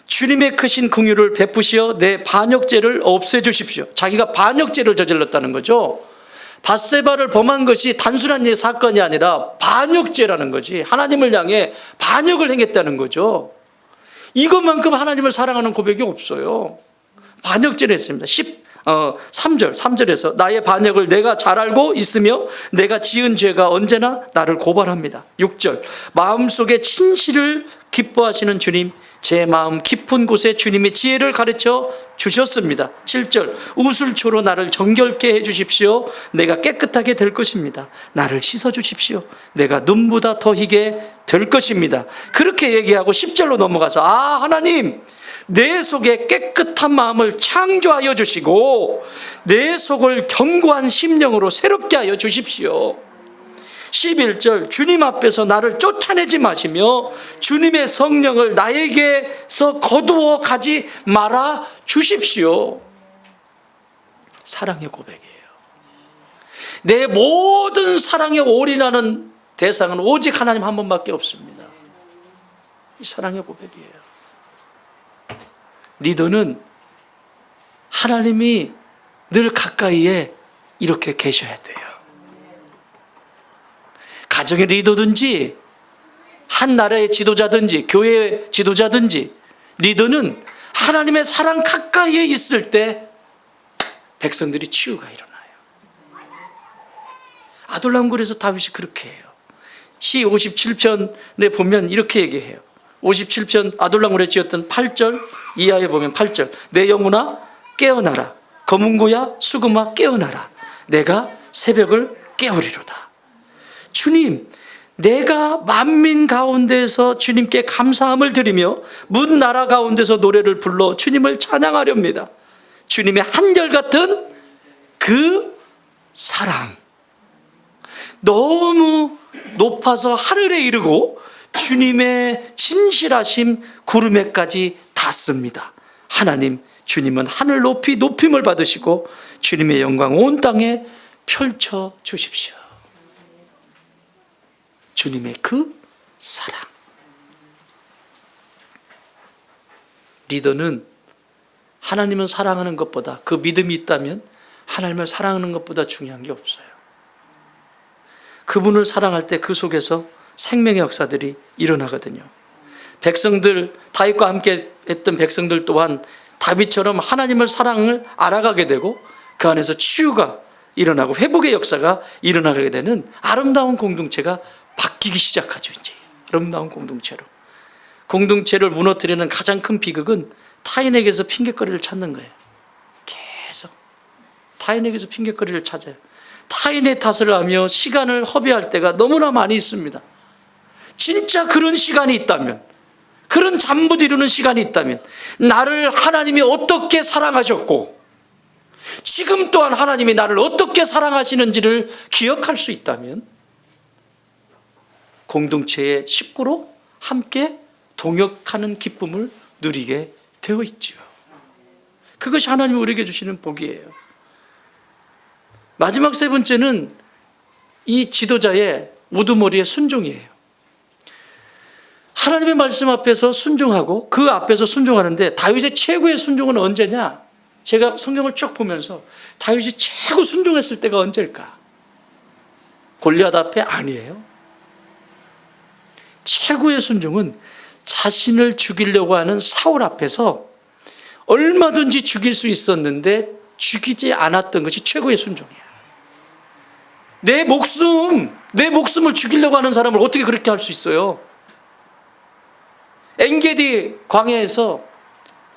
주님의 크신 긍휼을 베푸시어 내 반역죄를 없애주십시오. 자기가 반역죄를 저질렀다는 거죠. 밧세바를 범한 것이 단순한 사건이 아니라 반역죄라는 거지. 하나님을 향해 반역을 행했다는 거죠. 이것만큼 하나님을 사랑하는 고백이 없어요. 반역죄를 했습니다. 3절에서 나의 반역을 내가 잘 알고 있으며 내가 지은 죄가 언제나 나를 고발합니다. 6절 마음속에 진실을 기뻐하시는 주님, 제 마음 깊은 곳에 주님이 지혜를 가르쳐 주셨습니다. 7절 우슬초로 나를 정결케 해주십시오. 내가 깨끗하게 될 것입니다. 나를 씻어주십시오. 내가 눈보다 더 희게 될 것입니다. 그렇게 얘기하고 10절로 넘어가서 하나님 내 속에 깨끗한 마음을 창조하여 주시고 내 속을 견고한 심령으로 새롭게 하여 주십시오. 11절 주님 앞에서 나를 쫓아내지 마시며 주님의 성령을 나에게서 거두어 가지 말아 주십시오. 사랑의 고백이에요. 내 모든 사랑에 올인하는 대상은 오직 하나님 한 분밖에 없습니다. 이 사랑의 고백이에요. 리더는 하나님이 늘 가까이에 이렇게 계셔야 돼요. 가정의 리더든지 한 나라의 지도자든지 교회의 지도자든지 리더는 하나님의 사랑 가까이에 있을 때 백성들이 치유가 일어나요. 아둘람굴에서 다윗이 그렇게 해요. 시 57편에 보면 이렇게 얘기해요. 57편 아둘람굴에 지었던 8절 이하에 보면 8절 내 영혼아 깨어나라 거문고야 수금아 깨어나라 내가 새벽을 깨우리로다. 주님, 내가 만민 가운데서 주님께 감사함을 드리며 문 나라 가운데서 노래를 불러 주님을 찬양하렵니다. 주님의 한결같은 그 사랑 너무 높아서 하늘에 이르고 주님의 진실하심 구름에까지 닿습니다. 하나님, 주님은 하늘 높이 높임을 받으시고 주님의 영광 온 땅에 펼쳐 주십시오. 주님의 그 사랑. 리더는 하나님을 사랑하는 것보다, 그 믿음이 있다면 하나님을 사랑하는 것보다 중요한 게 없어요. 그분을 사랑할 때 그 속에서 생명의 역사들이 일어나거든요. 백성들, 다윗과 함께 했던 백성들 또한 다윗처럼 하나님을 사랑을 알아가게 되고 그 안에서 치유가 일어나고 회복의 역사가 일어나게 되는 아름다운 공동체가 바뀌기 시작하죠. 이제 아름다운 공동체를 무너뜨리는 가장 큰 비극은 타인에게서 핑계거리를 찾는 거예요. 계속 타인에게서 핑계거리를 찾아요. 타인의 탓을 하며 시간을 허비할 때가 너무나 많이 있습니다. 진짜 그런 시간이 있다면, 그런 잠못 이루는 시간이 있다면, 나를 하나님이 어떻게 사랑하셨고 지금 또한 하나님이 나를 어떻게 사랑하시는지를 기억할 수 있다면 공동체의 식구로 함께 동역하는 기쁨을 누리게 되어 있죠. 그것이 하나님이 우리에게 주시는 복이에요. 마지막 세 번째는 이 지도자의 우두머리의 순종이에요. 하나님의 말씀 앞에서 순종하고 그 앞에서 순종하는데 다윗의 최고의 순종은 언제냐? 제가 성경을 쭉 보면서 다윗이 최고 순종했을 때가 언제일까? 골리앗 앞에? 아니에요. 최고의 순종은 자신을 죽이려고 하는 사울 앞에서 얼마든지 죽일 수 있었는데 죽이지 않았던 것이 최고의 순종이야. 내 목숨을 죽이려고 하는 사람을 어떻게 그렇게 할 수 있어요? 엔게디 광야에서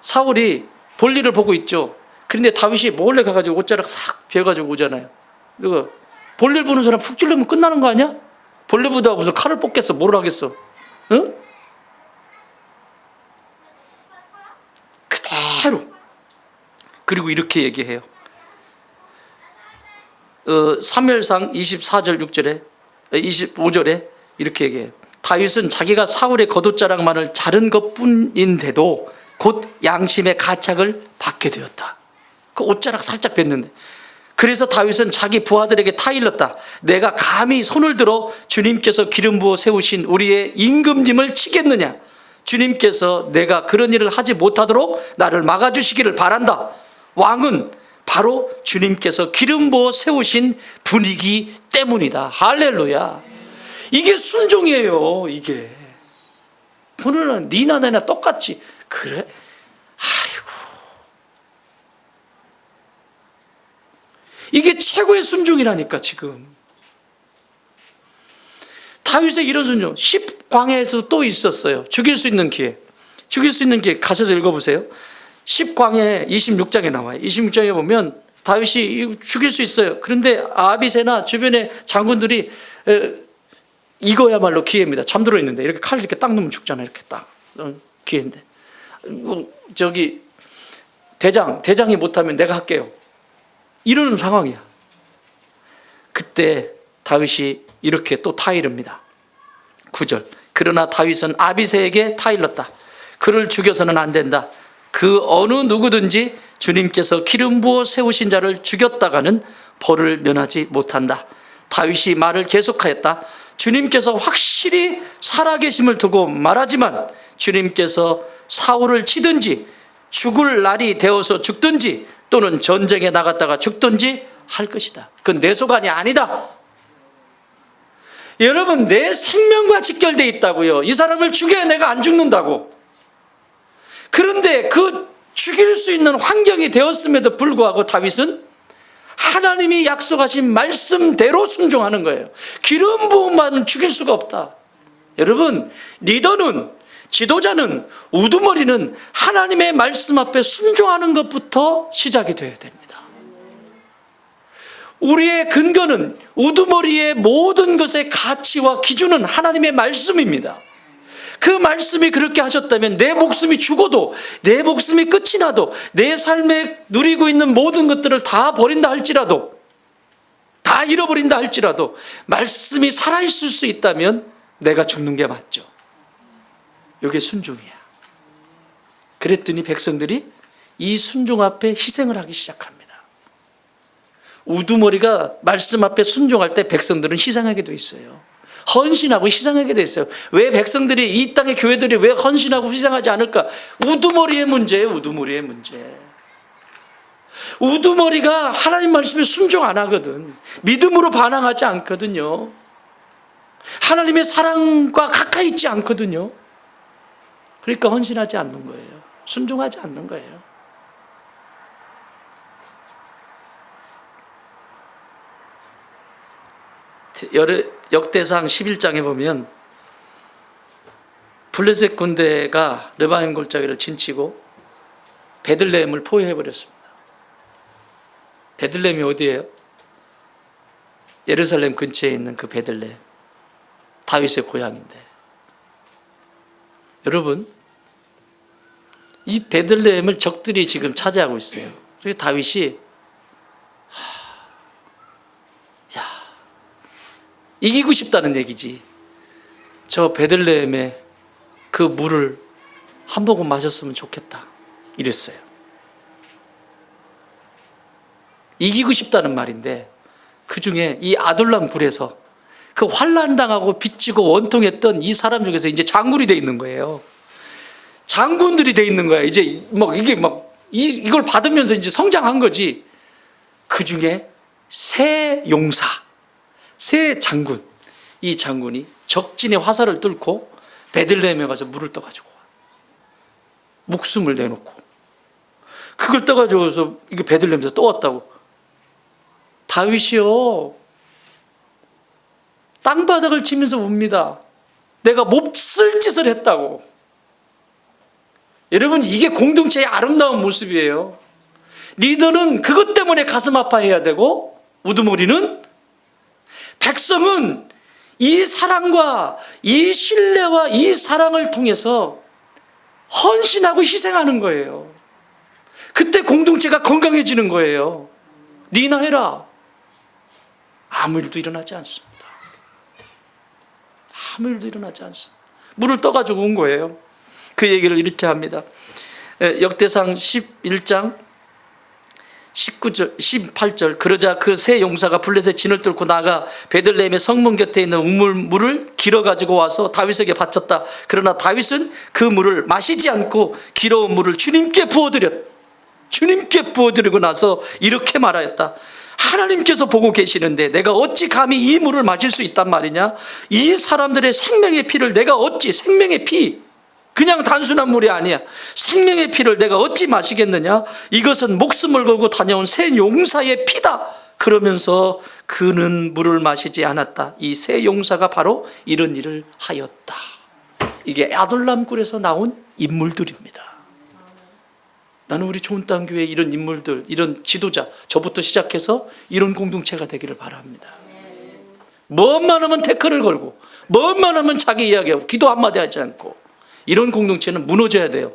사울이 볼일을 보고 있죠. 그런데 다윗이 몰래 가가지고 옷자락 싹 베어가지고 오잖아요. 그리고 볼일 보는 사람 푹 찔르면 끝나는 거 아니야? 볼일 보다가 무슨 칼을 뽑겠어? 뭘 하겠어? 응? 그대로. 그리고 이렇게 얘기해요. 사무엘상 24절 6절에 25절에 이렇게 얘기해요. 다윗은 자기가 사울의 겉옷자락만을 자른 것뿐인데도 곧 양심의 가책을 받게 되었다. 그 옷자락 살짝 뺐는데, 그래서 다윗은 자기 부하들에게 타일렀다. 내가 감히 손을 들어 주님께서 기름 부어 세우신 우리의 임금님을 치겠느냐? 주님께서 내가 그런 일을 하지 못하도록 나를 막아주시기를 바란다. 왕은 바로 주님께서 기름 부어 세우신 분이기 때문이다. 할렐루야. 이게 순종이에요. 이게 오늘은 니나 내나 똑같지. 그래? 아이고, 이게 최고의 순종이라니까. 지금 다윗의 이런 순종 10광야에서 또 있었어요. 죽일 수 있는 기회 가셔서 읽어보세요. 10광야 26장에 나와요. 26장에 보면 다윗이 죽일 수 있어요. 그런데 아비새나 주변의 장군들이 이거야말로 기회입니다. 잠들어 있는데 이렇게 칼 이렇게 딱 넣으면 죽잖아요. 이렇게 딱 기회인데 저기 대장이 못하면 내가 할게요. 이러는 상황이야. 그때 다윗이 이렇게 또 타이릅니다. 9절. 그러나 다윗은 아비새에게 타일렀다. 그를 죽여서는 안 된다. 그 어느 누구든지 주님께서 기름 부어 세우신 자를 죽였다가는 벌을 면하지 못한다. 다윗이 말을 계속하였다. 주님께서 확실히 살아계심을 두고 말하지만 주님께서 사울을 치든지 죽을 날이 되어서 죽든지 또는 전쟁에 나갔다가 죽든지 할 것이다. 그건 내 소관이 아니다. 여러분, 내 생명과 직결되어 있다고요. 이 사람을 죽여야 내가 안 죽는다고. 그런데 그 죽일 수 있는 환경이 되었음에도 불구하고 다윗은 하나님이 약속하신 말씀대로 순종하는 거예요. 기름 부음만은 죽일 수가 없다. 여러분, 리더는, 지도자는, 우두머리는 하나님의 말씀 앞에 순종하는 것부터 시작이 되어야 됩니다. 우리의 근거는, 우두머리의 모든 것의 가치와 기준은 하나님의 말씀입니다. 그 말씀이 그렇게 하셨다면 내 목숨이 죽어도, 내 목숨이 끝이 나도, 내 삶에 누리고 있는 모든 것들을 다 버린다 할지라도, 다 잃어버린다 할지라도 말씀이 살아있을 수 있다면 내가 죽는 게 맞죠. 이게 순종이야. 그랬더니 백성들이 이 순종 앞에 희생을 하기 시작합니다. 우두머리가 말씀 앞에 순종할 때 백성들은 희생하게 돼 있어요. 헌신하고 희생하게 돼 있어요. 왜 백성들이, 이 땅의 교회들이 왜 헌신하고 희생하지 않을까? 우두머리의 문제예요. 우두머리의 문제. 우두머리가 하나님 말씀에 순종 안 하거든. 믿음으로 반항하지 않거든요. 하나님의 사랑과 가까이 있지 않거든요. 그러니까 헌신하지 않는 거예요. 순종하지 않는 거예요. 역대상 11장에 보면 블레셋 군대가 르바임 골짜기를 진치고 베들레헴을 포위해버렸습니다. 베들레헴이 어디예요? 예루살렘 근처에 있는 그 베들레헴, 다윗의 고향인데, 여러분, 이 베들레헴을 적들이 지금 차지하고 있어요. 그래서 다윗이 이기고 싶다는 얘기지. 저 베들레헴에 그 물을 한 모금 마셨으면 좋겠다, 이랬어요. 이기고 싶다는 말인데, 그 중에 이 아둘람 굴에서 그 환난당하고 빚지고 원통했던 이 사람 중에서 이제 장군이 돼 있는 거예요. 장군들이 돼 있는 거야. 이제 이걸 받으면서 이제 성장한 거지. 그 중에 새 용사, 새 장군, 이 장군이 적진의 화살을 뚫고 베들레헴에 가서 물을 떠가지고 와. 목숨을 내놓고 그걸 떠가지고서 이게 베들레헴에서 떠왔다고. 다윗이요, 땅바닥을 치면서 웁니다. 내가 몹쓸 짓을 했다고. 여러분, 이게 공동체의 아름다운 모습이에요. 리더는 그것 때문에 가슴 아파해야 되고, 우두머리는, 백성은 이 사랑과 이 신뢰와 이 사랑을 통해서 헌신하고 희생하는 거예요. 그때 공동체가 건강해지는 거예요. 니나 해라. 아무 일도 일어나지 않습니다. 아무 일도 일어나지 않습니다. 물을 떠가지고 온 거예요. 그 얘기를 이렇게 합니다. 역대상 11장 19절, 18절. 그러자 그 세 용사가 블레셋 진을 뚫고 나가 베들레헴의 성문 곁에 있는 우물물을 길어 가지고 와서 다윗에게 바쳤다. 그러나 다윗은 그 물을 마시지 않고 길어온 물을 주님께 부어드리고 나서 이렇게 말하였다. 하나님께서 보고 계시는데 내가 어찌 감히 이 물을 마실 수 있단 말이냐? 이 사람들의 생명의 피를 내가 어찌, 생명의 피, 그냥 단순한 물이 아니야. 생명의 피를 내가 어찌 마시겠느냐? 이것은 목숨을 걸고 다녀온 새 용사의 피다. 그러면서 그는 물을 마시지 않았다. 이 새 용사가 바로 이런 일을 하였다. 이게 아둘람 굴에서 나온 인물들입니다. 나는 우리 좋은 땅 교회 이런 인물들, 이런 지도자, 저부터 시작해서 이런 공동체가 되기를 바랍니다. 뭐만 하면 태클을 걸고, 뭐만 하면 자기 이야기하고, 기도 한마디 하지 않고, 이런 공동체는 무너져야 돼요.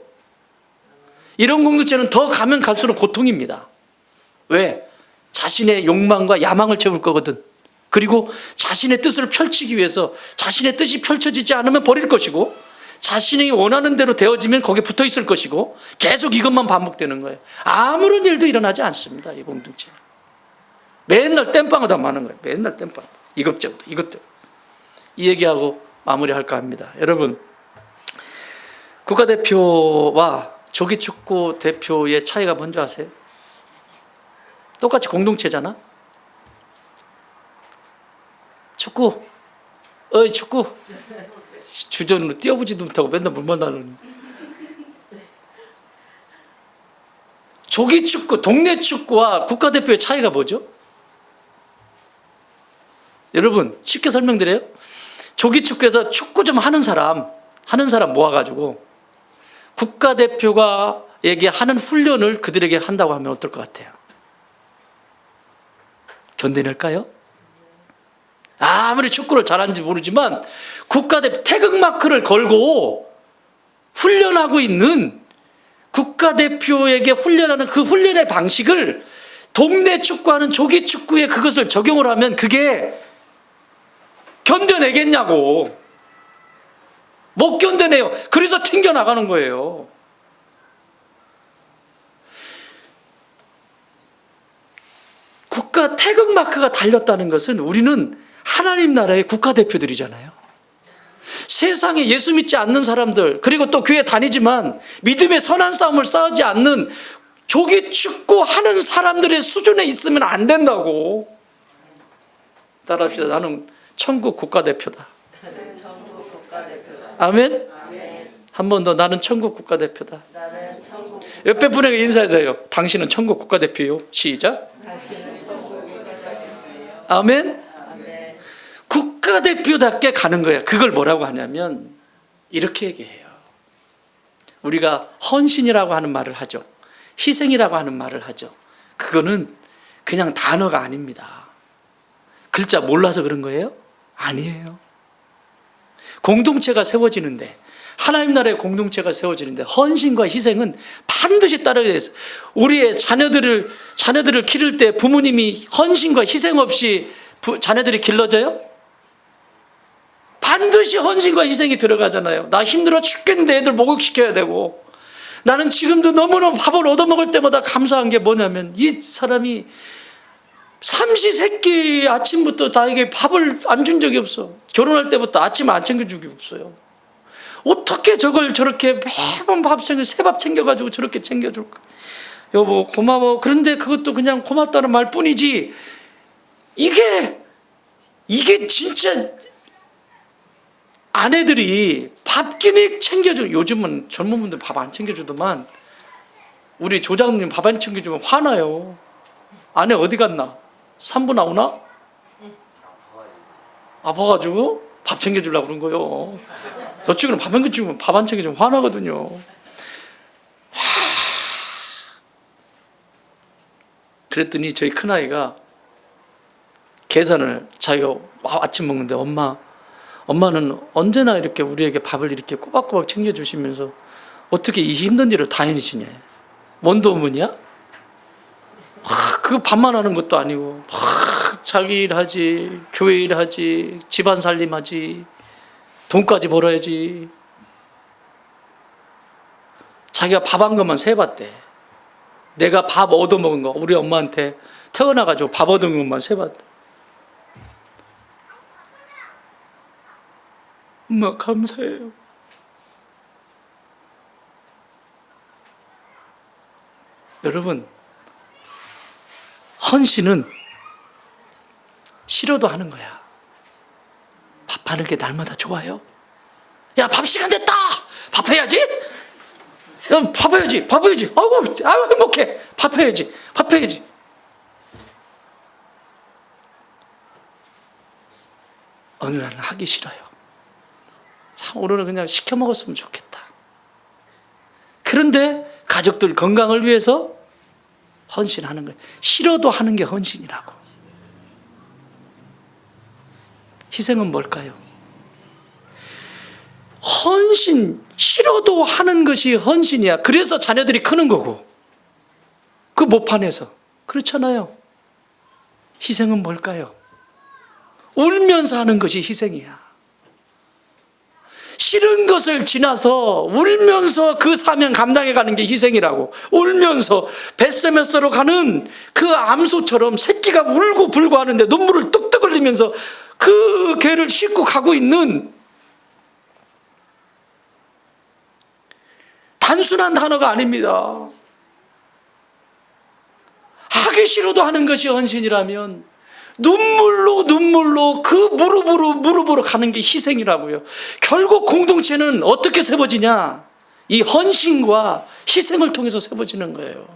이런 공동체는 더 가면 갈수록 고통입니다. 왜? 자신의 욕망과 야망을 채울 거거든. 그리고 자신의 뜻을 펼치기 위해서 자신의 뜻이 펼쳐지지 않으면 버릴 것이고, 자신이 원하는 대로 되어지면 거기에 붙어 있을 것이고, 계속 이것만 반복되는 거예요. 아무런 일도 일어나지 않습니다. 이 공동체 맨날 땜빵하다 마는 거예요. 맨날 땜빵, 이것저것. 이 얘기하고 마무리할까 합니다. 여러분, 국가대표와 조기축구 대표의 차이가 뭔지 아세요? 똑같이 공동체잖아. 축구, 어이 축구, 주전으로 뛰어보지도 못하고 맨날 물만 나는. 조기축구, 동네 축구와 국가대표의 차이가 뭐죠? 여러분, 쉽게 설명드려요. 조기축구에서 축구 좀 하는 사람 모아가지고 국가대표가 얘기하는 훈련을 그들에게 한다고 하면 어떨 것 같아요? 견뎌낼까요? 아무리 축구를 잘하는지 모르지만 국가대표 태극마크를 걸고 훈련하고 있는 국가대표에게 훈련하는 그 훈련의 방식을 동네 축구하는 조기축구에 그것을 적용을 하면 그게 견뎌내겠냐고. 못 견뎌내요. 그래서 튕겨나가는 거예요. 국가 태극마크가 달렸다는 것은 우리는 하나님 나라의 국가대표들이잖아요. 세상에 예수 믿지 않는 사람들, 그리고 또 교회 다니지만 믿음의 선한 싸움을 싸우지 않는 조기축구 하는 사람들의 수준에 있으면 안 된다고. 따라합시다. 나는 천국 국가대표다. 아멘? 한 번 더. 나는 천국 국가대표다. 옆에 분에게 인사해주세요. 당신은 천국 국가대표요. 시작. 아멘? 국가대표답게 가는 거야. 그걸 뭐라고 하냐면 이렇게 얘기해요. 우리가 헌신이라고 하는 말을 하죠. 희생이라고 하는 말을 하죠. 그거는 그냥 단어가 아닙니다. 글자 몰라서 그런 거예요? 아니에요. 공동체가 세워지는데, 하나님 나라의 공동체가 세워지는데 헌신과 희생은 반드시 따르게 돼 있어요. 우리의 자녀들을 기를 때 부모님이 헌신과 희생 없이 자녀들이 길러져요? 반드시 헌신과 희생이 들어가잖아요. 나 힘들어 죽겠는데 애들 목욕시켜야 되고, 나는 지금도 너무너무 밥을 얻어먹을 때마다 감사한 게 뭐냐면 이 사람이 삼시세끼 아침부터 나에게 밥을 안 준 적이 없어. 결혼할 때부터 아침 안 챙겨준 적이 없어요. 어떻게 저걸 저렇게 매번 새밥 챙겨가지고 저렇게 챙겨줄까? 여보 고마워. 그런데 그것도 그냥 고맙다는 말뿐이지, 이게 진짜 아내들이 밥 끼니 챙겨줘. 요즘은 젊은 분들 밥 안 챙겨주더만, 우리 조장님 밥 안 챙겨주면 화나요. 아내 어디 갔나? 3부 나오나? 아파가지고 밥 챙겨주려고 그런 거요. 저쪽은 밥 안 챙겨주면 화나거든요. 그랬더니 저희 큰아이가 계산을, 자기가 아침 먹는데 엄마는 언제나 이렇게 우리에게 밥을 이렇게 꼬박꼬박 챙겨주시면서 어떻게 이 힘든 일을 다 해내시냐. 뭔 도움이냐? 그거 밥만 하는 것도 아니고 자기 일하지, 교회 일하지, 집안 살림하지, 돈까지 벌어야지. 자기가 밥 한 것만 세봤대. 내가 밥 얻어먹은 거, 우리 엄마한테 태어나가지고 밥 얻어먹은 것만 세봤다. 엄마 감사해요. 여러분, 헌신은 싫어도 하는 거야. 밥하는 게 날마다 좋아요. 야, 밥 시간 됐다. 밥 해야지. 야, 밥 해야지. 밥 해야지. 아이고 행복해. 밥 해야지. 밥 해야지. 어느 날은 하기 싫어요. 참, 오늘은 그냥 시켜 먹었으면 좋겠다. 그런데 가족들 건강을 위해서 헌신하는 거예요. 싫어도 하는 게 헌신이라고. 희생은 뭘까요? 헌신, 싫어도 하는 것이 헌신이야. 그래서 자녀들이 크는 거고, 그 모판에서. 그렇잖아요. 희생은 뭘까요? 울면서 하는 것이 희생이야. 싫은 것을 지나서 울면서 그 사명 감당해 가는 게 희생이라고. 울면서 뱃세면서로 가는 그 암소처럼 새끼가 울고 불고 하는데 눈물을 뚝뚝 흘리면서 그 개를 싣고 가고 있는, 단순한 단어가 아닙니다. 하기 싫어도 하는 것이 헌신이라면 눈물로 그 무릎으로 가는 게 희생이라고요. 결국 공동체는 어떻게 세워지냐? 이 헌신과 희생을 통해서 세워지는 거예요.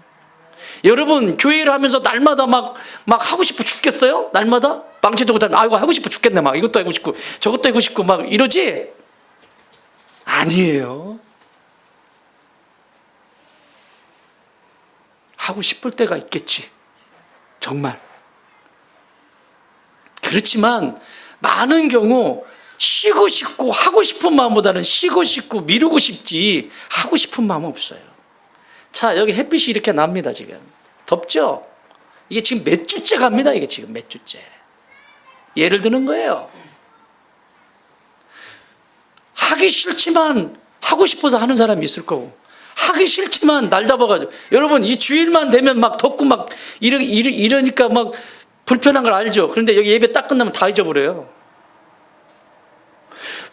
여러분, 교회를 하면서 날마다 막 하고 싶어 죽겠어요? 날마다? 망치도 못하면 아이고 하고 싶어 죽겠네. 막 이것도 하고 싶고 저것도 하고 싶고 막 이러지? 아니에요. 하고 싶을 때가 있겠지. 정말. 그렇지만 많은 경우 쉬고 싶고 하고 싶은 마음보다는 쉬고 싶고 미루고 싶지 하고 싶은 마음 없어요. 자, 여기 햇빛이 이렇게 납니다. 지금 덥죠? 이게 지금 몇 주째 갑니다. 이게 지금 몇 주째. 예를 드는 거예요. 하기 싫지만 하고 싶어서 하는 사람이 있을 거고, 하기 싫지만 날 잡아가지고. 여러분, 이 주일만 되면 막 덥고 막 이러니까 막 불편한 걸 알죠? 그런데 여기 예배 딱 끝나면 다 잊어버려요.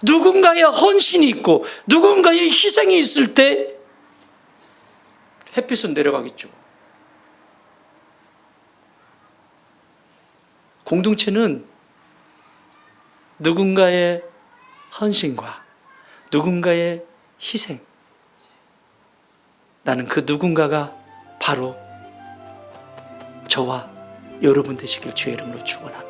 누군가의 헌신이 있고 누군가의 희생이 있을 때 햇빛은 내려가겠죠. 공동체는 누군가의 헌신과 누군가의 희생, 나는 그 누군가가 바로 저와 여러분 되시길 주의 이름으로 축원합니다.